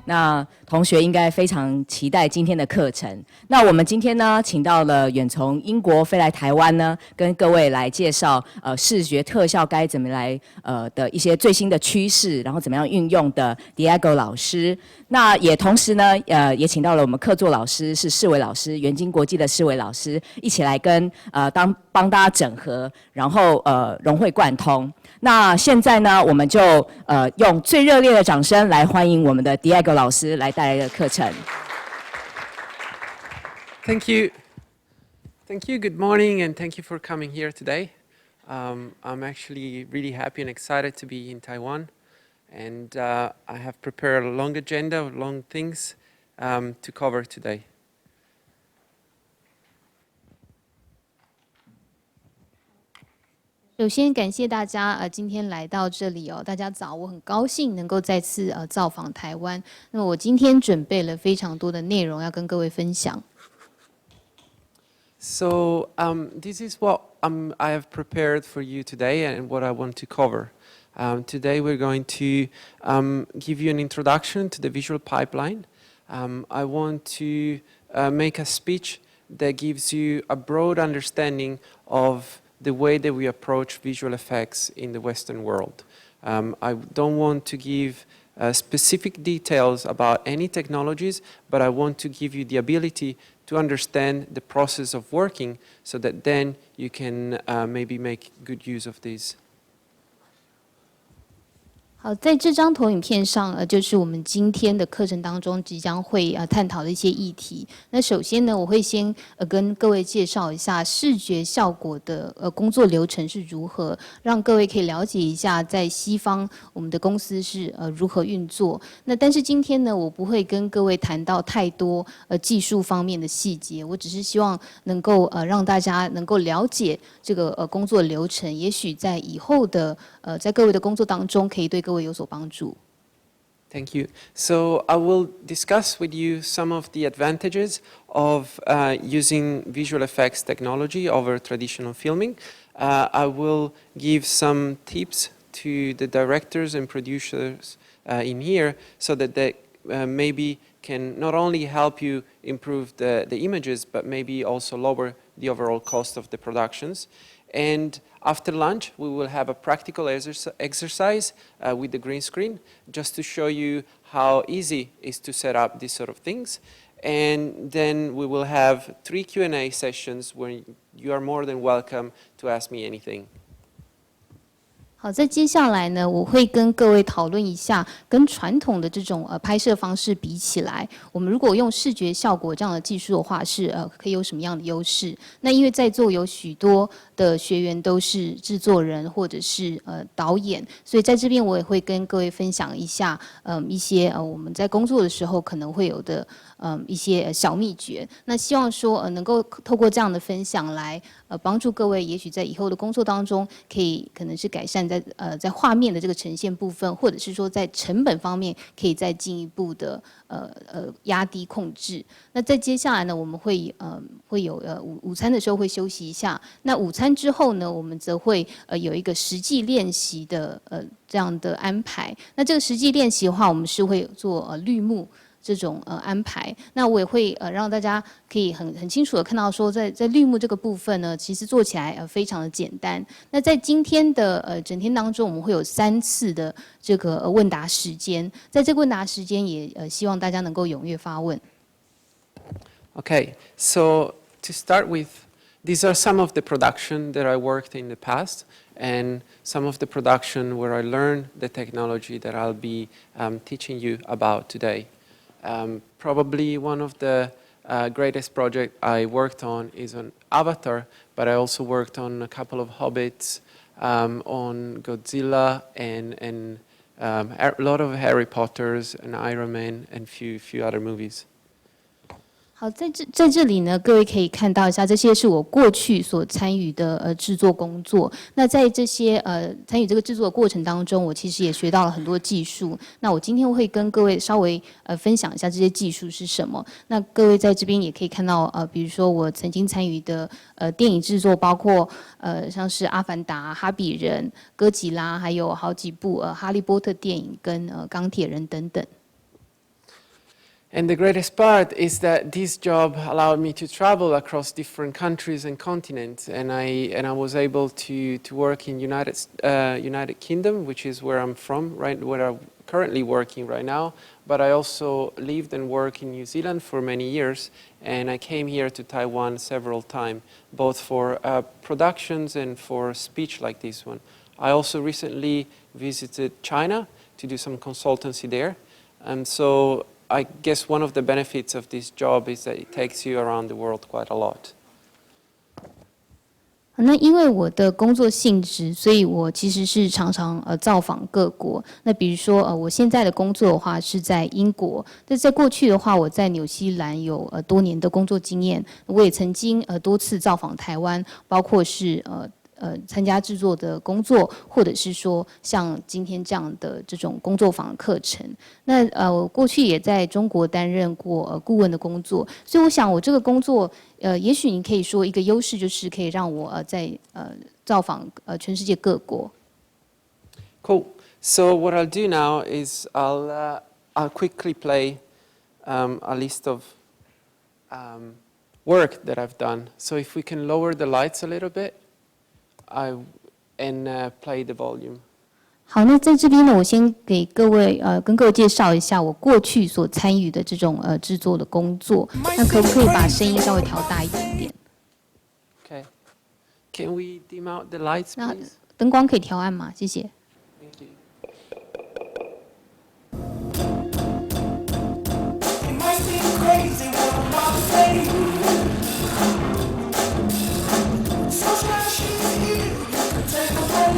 那同学应该非常期待今天的课程。那我们今天呢，请到了远从英国飞来台湾呢，跟各位来介绍视觉特效该怎么来的一些最新的趋势，然后怎么样运用的 Diego 老师。那也同时呢，也请到了我们客座老师是世伟老师，元晶国际的世伟老师，一起来跟帮大家整合，然后融会贯通。那现在呢，我们就用最热烈的掌声来欢迎我们的 Diego 老师来带来的课程。Thank you. Thank you. Good morning, and thank you for coming here today. I'm actually really happy and excited to be in Taiwan. And I have prepared a long agenda, long things to cover today. 首先感谢大家今天来到这里哦，大家早，我很高兴能够再次造访台湾。那么我今天准备了非常多的内容要跟各位分享。So this is what I have prepared for you today and what I want to cover. Today we're going to give you an introduction to the visual pipeline. I want to make a speech that gives you a broad understanding of the way that we approach visual effects in the Western world. I don't want to give specific details about any technologies, but I want to give you the ability to understand the process of working so that then you can maybe make good use of these. 好，在这张投影片上，就是我们今天的课程当中即将会探讨的一些议题。那首先呢，我会先跟各位介绍一下视觉效果的工作流程是如何，让各位可以了解一下在西方我们的公司是如何运作。那但是今天呢，我不会跟各位谈到太多技术方面的细节，我只是希望能够让大家能够了解这个工作流程，也许在以后的在各位的工作当中可以对各位有所帮助。Thank you. So I will discuss with you some of the advantages of using visual effects technology over traditional filming. I will give some tips to the directors and producers in here so that they maybe can not only help you improve the images, but maybe also lower the overall cost of the productions. And after lunch, we will have a practical exercise with the green screen, just to show you how easy it is to set up these sort of things. And then we will have 3 Q&A sessions where you are more than welcome to ask me anything. 好，在接下来呢，我会跟各位讨论一下，跟传统的这种拍摄方式比起来，我们如果用视觉效果这样的技术的话，是可以有什么样的优势？那因为在座有许多的学员都是制作人或者是导演，所以在这边我也会跟各位分享一下一些我们在工作的时候可能会有的一些小秘诀。那希望说能够透过这样的分享来帮助各位，也许在以后的工作当中可能是改善在画面的这个呈现部分，或者是说在成本方面可以再进一步的压低控制。那在接下来呢，我们会有午餐的时候会休息一下。那午餐之后呢，我们则会有一个实际练习的这样的安排。那这个实际练习的话，我们是会做绿幕这种安排。那我也会让大家可以很清楚的看到说在绿幕这个部分呢，其实做起来非常的简单。那在今天的整天当中，我们会有3次的这个问答时间，在这个问答时间也希望大家能够踊跃发问。Okay, so to start with, these are some of the production that I worked in the past, and some of the production where I learned the technology that I'll be teaching you about today. Probably one of the greatest projects I worked on is on Avatar, but I also worked on a couple of Hobbits, on Godzilla, and a lot of Harry Potters and Iron Man and few other movies. 好，在这里呢，各位可以看到一下，这些是我过去所参与的制作工作。那在这些参与这个制作的过程当中，我其实也学到了很多技术。那我今天会跟各位稍微分享一下这些技术是什么。那各位在这边也可以看到比如说我曾经参与的电影制作，包括像是《阿凡达》、《哈比人》、《哥吉拉》，还有好几部《哈利波特》电影跟《钢铁人》等等。And the greatest part is that this job allowed me to travel across different countries and continents, and I was able to work in United Kingdom, which is where I'm from, right, where I'm currently working right now. But I also lived and worked in New Zealand for many years, and I came here to Taiwan several times, both for productions and for speech like this one. I also recently visited China to do some consultancy there, and so I guess one of the benefits of this job is that it takes you around the world quite a lot. 那因为我的工作性质，所以我其实是常常造访各国。那比如说我现在的工作的话是在英国，但在过去的话，我在纽西兰有多年的工作经验。我也曾经多次造访台湾，包括是参加制作的工作，或者是说像今天这样的这种工作坊课程。那我过去也在中国担任过顾问的工作，所以我想我这个工作也许你可以说一个优势就是可以让我在造访全世界各国。Cool. So what I'll do now is I'll quickly play a list of work that I've done. So if we can lower the lights a little bit. And play the volume. 好，那在这边呢，我先跟各位介绍一下我过去所参与的这种制作的工作。那可不可以把声音稍微调大一点点 Okay. Can we dim out the lights, 那 please? 灯光可以调暗吗？谢谢。Thank you. It might seem crazy what I'm about to say. Sunshine, she's here. You can take a break.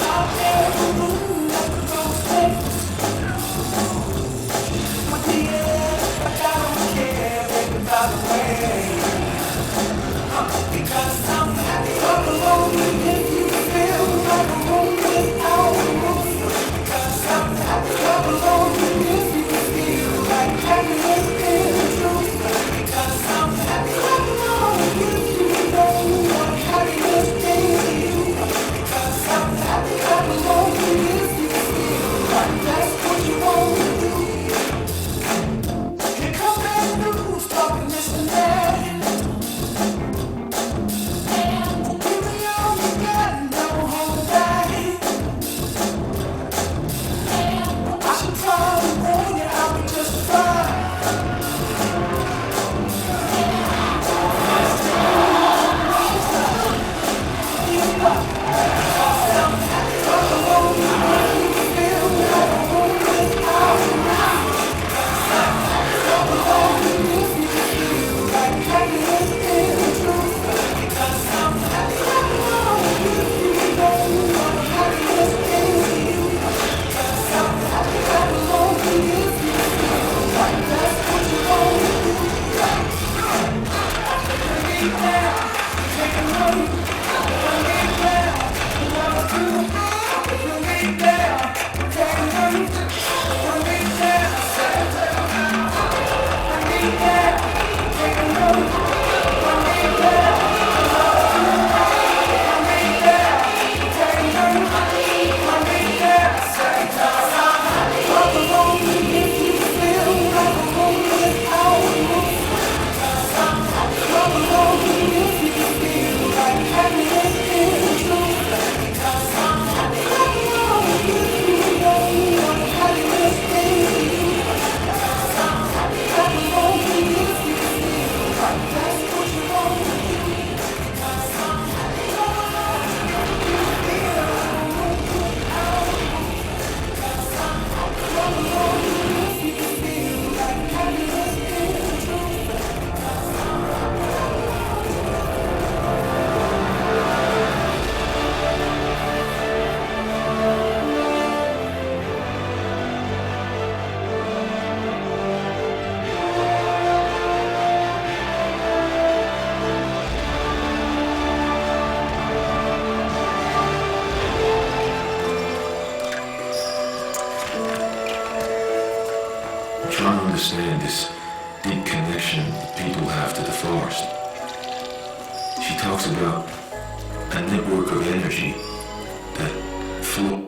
Out there in the room, like a ghost face. With the air, like I don't care, baby, by the way. Because I'm happy all alone, if you feel like a room without a roof. Because I'm happy all alone, if you feel like happiness is the truth. Because I'm happy all alone, if you know what happiness is. Because I'm happy all alone, if you feel like that's what you want to do. Here come bad news, talking this and that. Give me all you got, don't hold back. I should probably warn you, I'll be just fine. Trying to understand this deep connection people have to the forest. She talks about a network of energy that flow.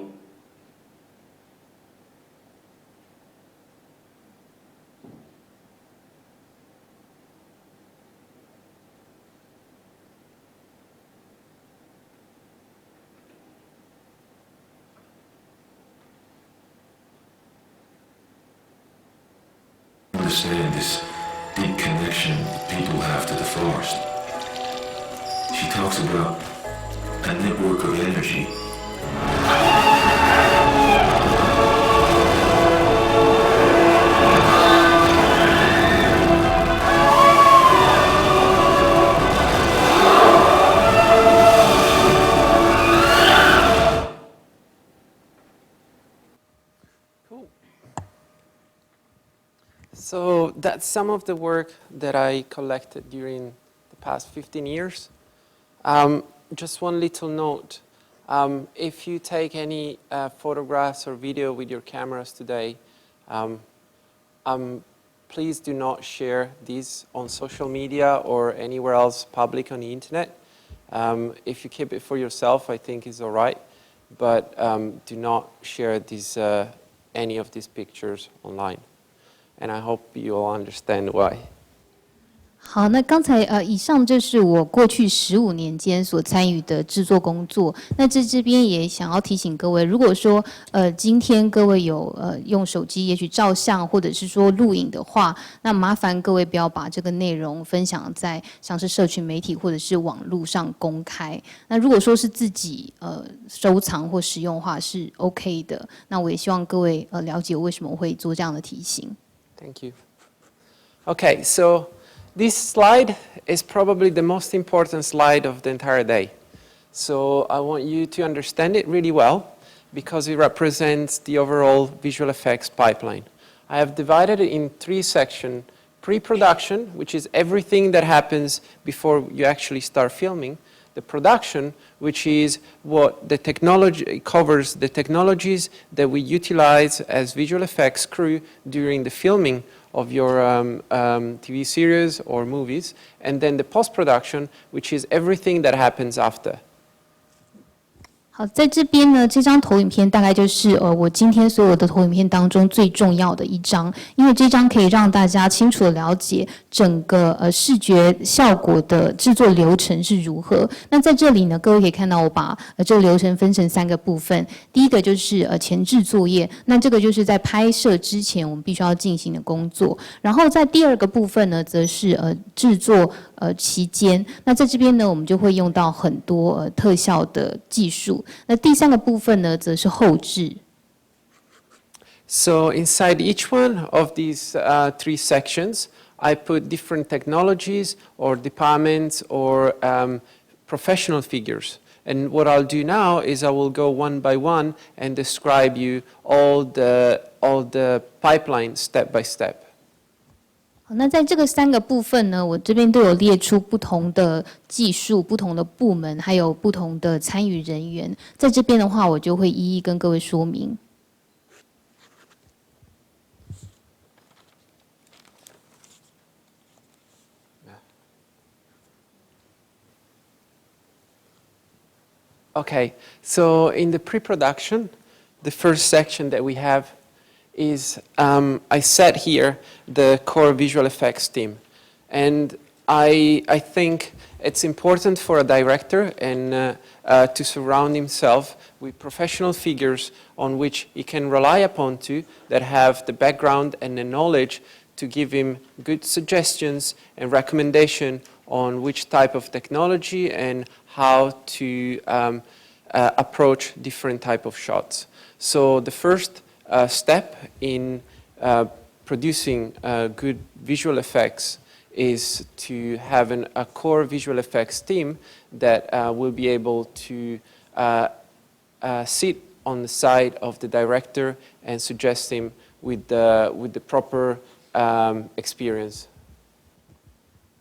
understand this deep connection people have to the forest. She talks about a network of energy. So that's some of the work that I collected during the past 15 years. Just one little note. If you take any photographs or video with your cameras today, please do not share these on social media or anywhere else public on the internet. If you keep it for yourself, I think it's all right. But do not share these, any of these pictures online. And I hope you all understand why. 好，那刚才以上就是我过去15年间所参与的制作工作。那这边也想要提醒各位，如果说今天各位有用手机也许照相或者是说录影的话，那麻烦各位不要把这个内容分享在像是社群媒体或者是网络上公开。那如果说是自己收藏或使用的话是 OK 的。那我也希望各位了解我为什么会做这样的提醒。Thank you. Okay, so this slide is probably the most important slide of the entire day. So I want you to understand it really well because it represents the overall visual effects pipeline. I have divided it in 3 sections. Pre-production, which is everything that happens before you actually start filming. The production, which is what the technology covers, the technologies that we utilize as visual effects crew during the filming of your TV series or movies. And then the post-production, which is everything that happens after. 好，在这边呢，这张投影片大概就是我今天所有的投影片当中最重要的一张，因为这张可以让大家清楚的了解整个视觉效果的制作流程是如何。那在这里呢，各位可以看到我把这个流程分成3个部分。第一个就是前置作业，那这个就是在拍摄之前我们必须要进行的工作。然后在第2个部分呢，则是制作期间。那在这边呢，我们就会用到很多特效的技术。那第3个部分呢，则是后置。So inside each one of these 3 sections, I put different technologies or departments or professional figures. And what I'll do now is I will go one by one and describe you all the pipeline step by step. 那在这个3个部分呢，我这边都有列出不同的技术、不同的部门，还有不同的参与人员。在这边的话，我就会一一跟各位说明。Okay, so in the pre-production, the first section that we have is I set here the core visual effects team. And I think it's important for a director and to surround himself with professional figures on which he can rely upon that have the background and the knowledge to give him good suggestions and recommendation on which type of technology and how to approach different type of shots. So the first step in producing good visual effects is to have a core visual effects team that will be able to sit on the side of the director and suggest him with the proper experience.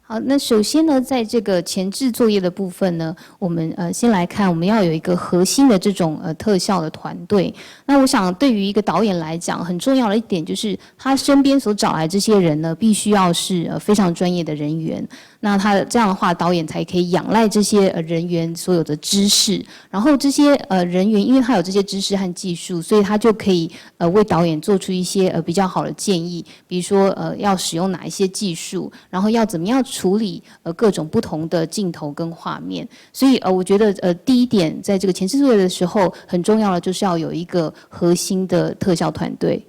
好，那首先呢，在这个前置作业的部分呢，我们先来看，我们要有一个核心的这种特效的团队。那我想，对于一个导演来讲，很重要的一点就是，他身边所找来这些人呢，必须要是非常专业的人员。那他这样的话，导演才可以仰赖这些人员所有的知识，然后这些人员，因为他有这些知识和技术，所以他就可以为导演做出一些比较好的建议，比如说要使用哪一些技术，然后要怎么样处理各种不同的镜头跟画面。所以我觉得第一点，在这个前置作业的时候，很重要的就是要有一个核心的特效团队。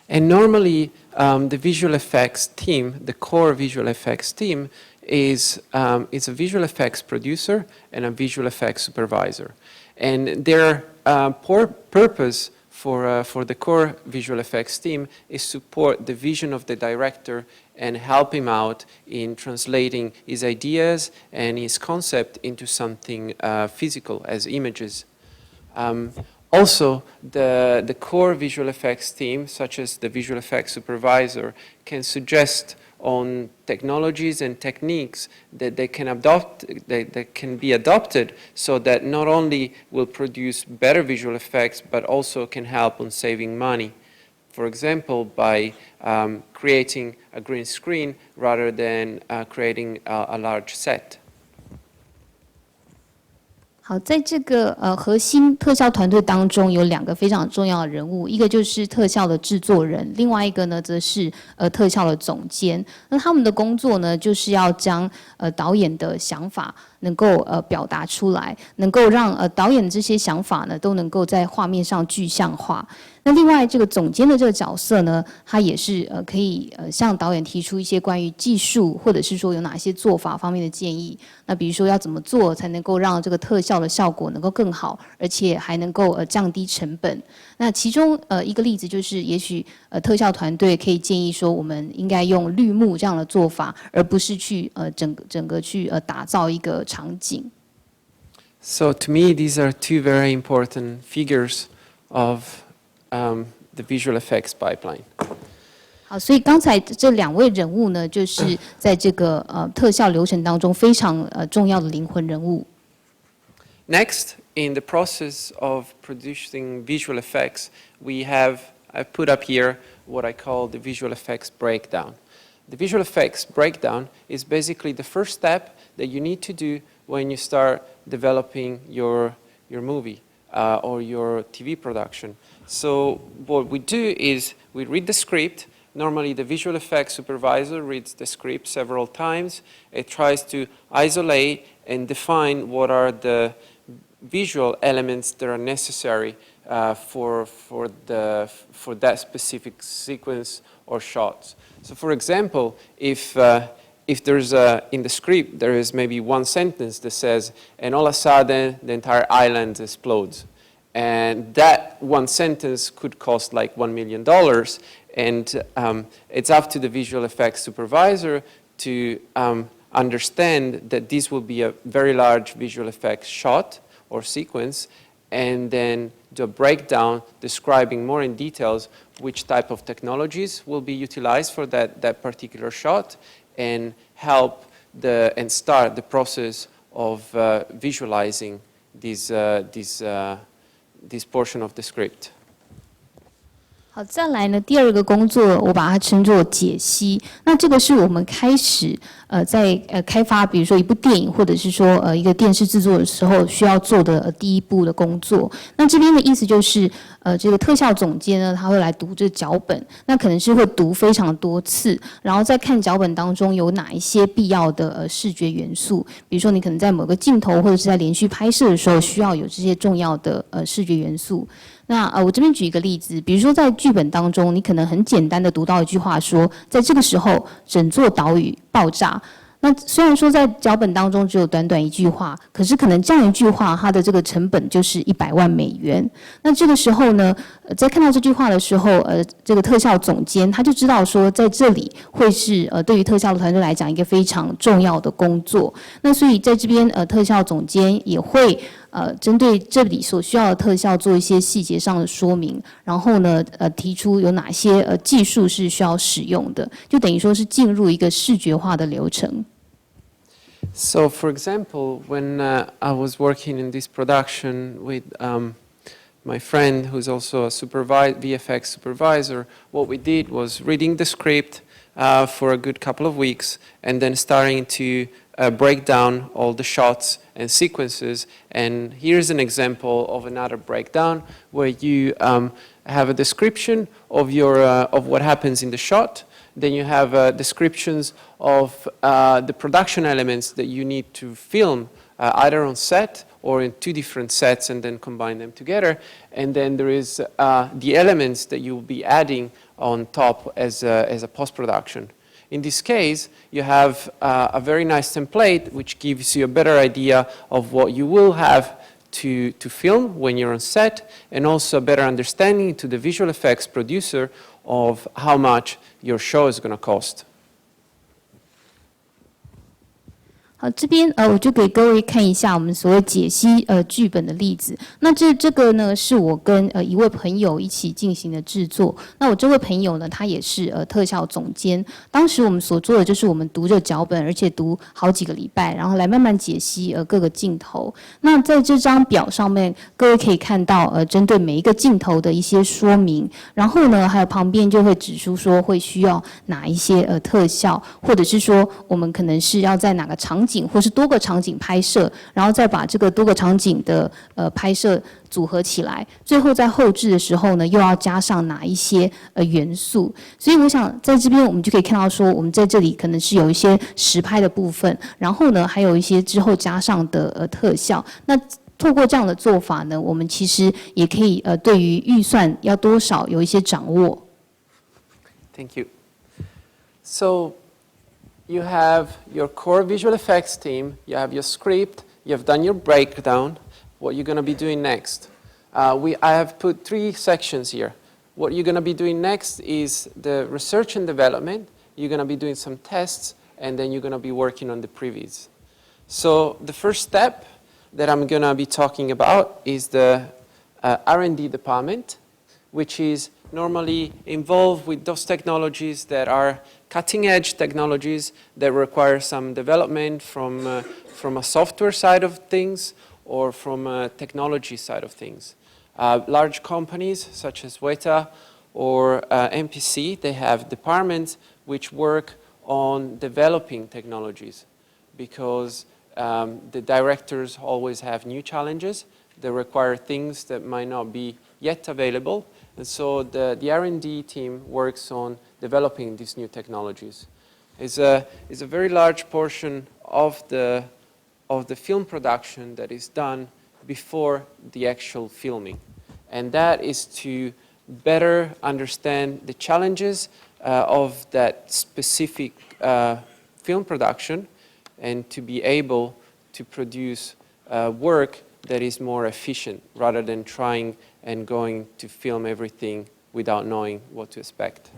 And normally, the visual effects team, the core visual effects team, is a visual effects producer and a visual effects supervisor. And their purpose for the core visual effects team is support the vision of the director and help him out in translating his ideas and his concept into something physical as images. Also, the core visual effects team, such as the visual effects supervisor, can suggest on technologies and techniques that they can adopt, that can be adopted, so that not only will produce better visual effects, but also can help on saving money. For example, by creating a green screen rather than creating a large set. 好，在这个核心特效团队当中，有2个非常重要的人物，一个就是特效的制作人，另外一个呢，则是特效的总监。那他们的工作呢，就是要将导演的想法能够表达出来，能够让导演的这些想法呢，都能够在画面上具象化。那另外这个总监的这个角色呢，他也是可以向导演提出一些关于技术或者是说有哪些做法方面的建议。那比如说要怎么做才能够让这个特效的效果能够更好，而且还能够降低成本。那其中一个例子就是，也许特效团队可以建议说，我们应该用绿幕这样的做法，而不是去整个去打造一个场景。So to me, these are two very important figures of the visual effects pipeline. 好，所以刚才这2位人物呢，就是在这个特效流程当中非常重要的灵魂人物。Next, in the process of producing visual effects, I've put up here what I call the visual effects breakdown. The visual effects breakdown is basically the first step that you need to do when you start developing your movie or your TV production. So what we do is we read the script. Normally the visual effects supervisor reads the script several times. It tries to isolate and define what are the visual elements that are necessary for that specific sequence or shots. So for example, if there's in the script there is maybe one sentence that says, and all of a sudden the entire island explodes. And that one sentence could cost like $1 million. And it's up to the visual effects supervisor to understand that this will be a very large visual effects shot or sequence, and then do a breakdown describing more in details which type of technologies will be utilized for that particular shot, and help and start the process of visualizing this portion of the script. 好，再来呢，第2个工作我把它称作解析。那这个是我们开始在开发，比如说一部电影或者是说一个电视制作的时候需要做的第一步的工作。那这边的意思就是这个特效总监呢，他会来读这脚本，那可能是会读非常多次，然后再看脚本当中有哪一些必要的视觉元素，比如说你可能在某个镜头或者是在连续拍摄的时候需要有这些重要的视觉元素。那我这边举一个例子，比如说在剧本当中，你可能很简单的读到一句话说，在这个时候整座岛屿爆炸。那虽然说在脚本当中只有短短一句话，可是可能这样一句话，它的这个成本就是100万美元。那这个时候呢，在看到这句话的时候，这个特效总监他就知道说，在这里会是对于特效的团队来讲一个非常重要的工作。那所以在这边特效总监也会针对这里所需要的特效做一些细节上的说明，然后呢提出有哪些技术是需要使用的，就等于说是进入一个视觉化的流程。So, for example, when I was working in this production with my friend, who's also a VFX supervisor, what we did was reading the script for a good couple of weeks, and then starting to break down all the shots and sequences. And here's an example of another breakdown where you have a description of what happens in the shot. Then you have descriptions of the production elements that you need to film either on set or in two different sets and then combine them together. And then there is the elements that you will be adding on top as a post-production. In this case, you have a very nice template which gives you a better idea of what you will have to film when you're on set, and also a better understanding to the visual effects producer of how much your show is going to cost. 好，这边我就给各位看一下我们所谓解析剧本的例子。那这个呢，是我跟一位朋友一起进行的制作。那我这位朋友呢，他也是特效总监。当时我们所做的就是我们读着脚本，而且读好几个礼拜，然后来慢慢解析各个镜头。那在这张表上面，各位可以看到针对每一个镜头的一些说明，然后呢，还有旁边就会指出说会需要哪一些特效，或者是说我们可能是要在哪个场景或是多个场景拍摄，然后再把这个多个场景的拍摄组合起来，最后在后制的时候呢，又要加上哪一些元素。所以我想在这边我们就可以看到说，我们在这里可能是有一些实拍的部分，然后呢还有一些之后加上的特效。那透过这样的做法呢，我们其实也可以对于预算要多少有一些掌握。Thank you. So you have your core visual effects team, you have your script, you have done your breakdown, what you're going to be doing next. I have put 3 sections here. What you're going to be doing next is the research and development. You're going to be doing some tests, and then you're going to be working on the previews. So the first step that I'm going to be talking about is the R&D department, which is normally involved with those technologies that are cutting-edge technologies that require some development from a software side of things or from a technology side of things. Large companies such as Weta or MPC, they have departments which work on developing technologies because the directors always have new challenges that require things that might not be yet available. And so the R&D team works on developing these new technologies. It's a very large portion of the film production that is done before the actual filming. And that is to better understand the challenges of that specific film production and to be able to produce work that is more efficient rather than trying and going to film everything without knowing what to expect.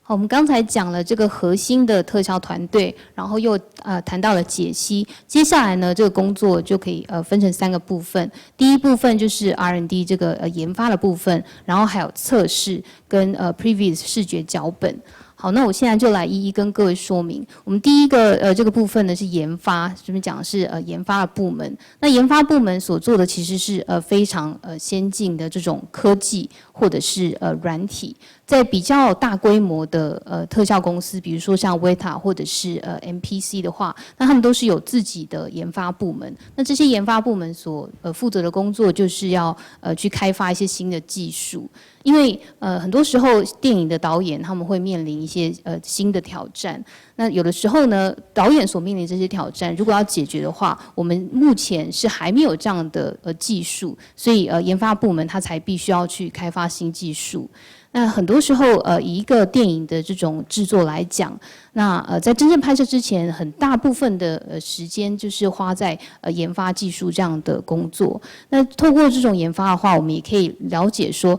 好，我们刚才讲了这个核心的特效团队，然后又谈到了解析。接下来呢，这个工作就可以分成3个部分。第一部分就是 R&D 这个研发的部分，然后还有测试跟previous 视觉脚本。好，那我现在就来一一跟各位说明。我们第一个这个部分呢是研发，这边讲的是研发的部门。那研发部门所做的其实是非常先进的这种科技或者是软体。在比较大规模的特效公司，比如说像 Weta 或者是MPC 的话，那他们都是有自己的研发部门。那这些研发部门所负责的工作就是要去开发一些新的技术。因为很多时候电影的导演他们会面临一些新的挑战，那有的时候呢，导演所面临这些挑战，如果要解决的话，我们目前是还没有这样的技术，所以研发部门它才必须要去开发新技术。那很多时候以一个电影的这种制作来讲，那在真正拍摄之前，很大部分的时间就是花在研发技术这样的工作。那透过这种研发的话，我们也可以了解说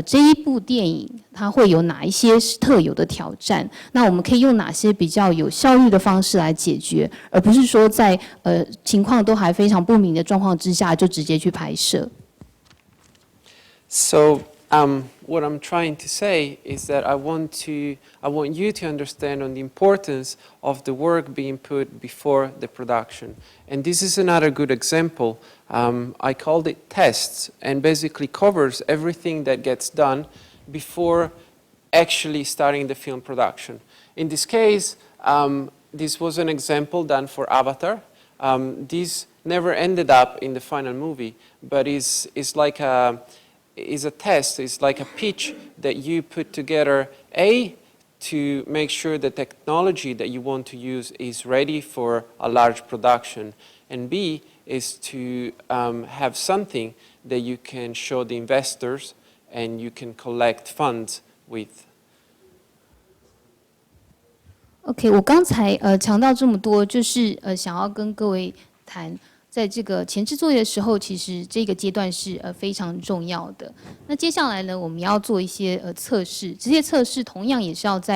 这一部电影它会有哪一些特有的挑战，那我们可以用哪些比较有效率的方式来解决，而不是说在情况都还非常不明的状况之下就直接去拍摄。So what I'm trying to say is that I want you to understand on the importance of the work being put before the production. And this is another good example. I called it tests, and basically covers everything that gets done before actually starting the film production. In this case, this was an example done for Avatar. This never ended up in the final movie, but is like a test, it's like a pitch that you put together, to make sure the technology that you want to use is ready for a large production, and B is to have something that you can show the investors and you can collect funds with. OK， 我刚才强调这么多，就是想要跟各位谈，在这个前置作业的时候，其实这个阶段是非常重要的。那接下来呢，我们要做一些测试，这些测试同样也是要在